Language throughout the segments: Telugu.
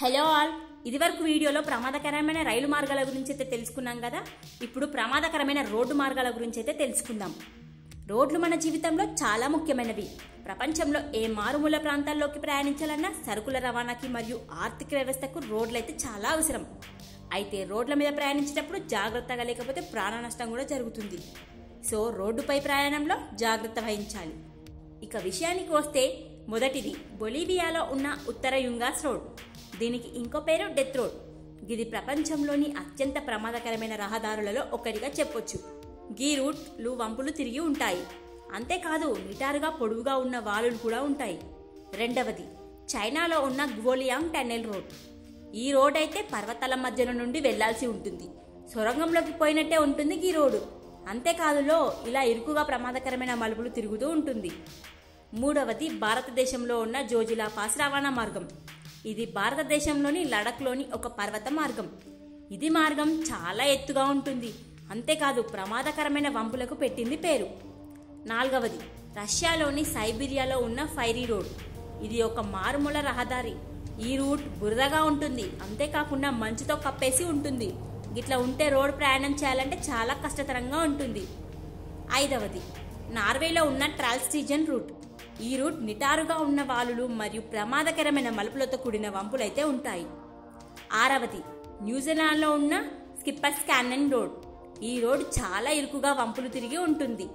హలో ఆల్, ఇదివరకు వీడియోలో ప్రమాదకరమైన రైలు మార్గాల గురించి అయితే తెలుసుకున్నాం కదా. ఇప్పుడు ప్రమాదకరమైన రోడ్డు మార్గాల గురించి అయితే తెలుసుకుందాం. రోడ్లు మన జీవితంలో చాలా ముఖ్యమైనవి. ప్రపంచంలో ఏ మారుమూల ప్రాంతాల్లోకి ప్రయాణించాలన్నా సరుకుల రవాణాకి మరియు ఆర్థిక వ్యవస్థకు రోడ్లైతే చాలా అవసరం. అయితే రోడ్ల మీద ప్రయాణించేటప్పుడు జాగ్రత్తగా లేకపోతే ప్రాణ నష్టం కూడా జరుగుతుంది. సో రోడ్డుపై ప్రయాణంలో జాగ్రత్త వహించాలి. ఇక విషయానికి వస్తే మొదటిది బొలీవియాలో ఉన్న ఉత్తర యుంగాస్ రోడ్. దీనికి ఇంకో పేరు డెత్ రోడ్. ఇది ప్రపంచంలోని అత్యంత ప్రమాదకరమైన రహదారులలో ఒకటిగా చెప్పొచ్చు. గీ రూట్లు వంపులు తిరిగి ఉంటాయి. అంతేకాదు నిటారుగా పొడవుగా ఉన్న వాలులు కూడా ఉంటాయి. రెండవది చైనాలో ఉన్న గ్వోలియాంగ్ టన్నెల్ రోడ్. ఈ రోడ్ అయితే పర్వతాల మధ్యలో నుండి వెళ్లాల్సి ఉంటుంది. సొరంగంలోకి పోయినట్టే ఉంటుంది ఈ రోడ్డు. అంతేకాదులో ఇలా ఇరుకుగా ప్రమాదకరమైన మలుపులు తిరుగుతూ ఉంటుంది. మూడవది భారతదేశంలో ఉన్న జోజిలా పాస్ రవాణా మార్గం. ఇది భారతదేశంలోని లడఖ్లోని ఒక పర్వత మార్గం. ఇది మార్గం చాలా ఎత్తుగా ఉంటుంది. అంతేకాదు ప్రమాదకరమైన వంపులకు పెట్టింది పేరు. నాలుగవది రష్యాలోని సైబీరియాలో ఉన్న ఫైరీ రోడ్. ఇది ఒక మారుమూల రహదారి. ఈ రూట్ బురదగా ఉంటుంది. అంతేకాకుండా మంచుతో కప్పేసి ఉంటుంది. ఇట్లా ఉంటే రోడ్ ప్రయాణం చేయాలంటే చాలా కష్టతరంగా ఉంటుంది. ఐదవది నార్వేలో ఉన్న ట్రాల్స్టీజన్ రూట్. ఈ రూట్ నిటారుగా ఉన్న వాలులు మరియు ప్రమాదకరమైన మలుపులతో కూడిన వంపులైతే ఉంటాయి. ఆరవది న్యూజిలాండ్లో ఉన్న స్కిప్పర్స్ క్యానన్ రోడ్. ఈ రోడ్ చాలా ఇరుకుగా వంపులు తిరిగి ఉంటుంది.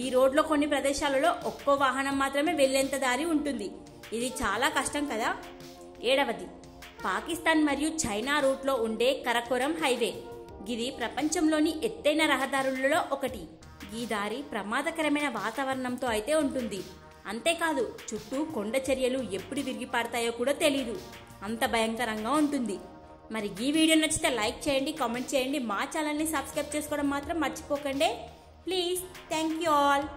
ఈ రోడ్లో కొన్ని ప్రదేశాలలో ఒక్కో వాహనం మాత్రమే వెళ్లేంత దారి ఉంటుంది. ఇది చాలా కష్టం కదా. ఏడవది పాకిస్తాన్ మరియు చైనా రూట్లో ఉండే కరకోరం హైవే. ఇది ప్రపంచంలోని ఎత్తైన రహదారులలో ఒకటి. ఈ దారి ప్రమాదకరమైన వాతావరణంతో అయితే ఉంటుంది. అంతేకాదు చుట్టూ కొండ చర్యలు ఎప్పుడు విరిగిపడతాయో కూడా తెలీదు. అంత భయంకరంగా ఉంటుంది. మరి ఈ వీడియో నచ్చితే లైక్ చేయండి, కామెంట్ చేయండి. మా ఛానల్ని సబ్స్క్రైబ్ చేసుకోవడం మాత్రం మర్చిపోకండి ప్లీజ్. Thank you all.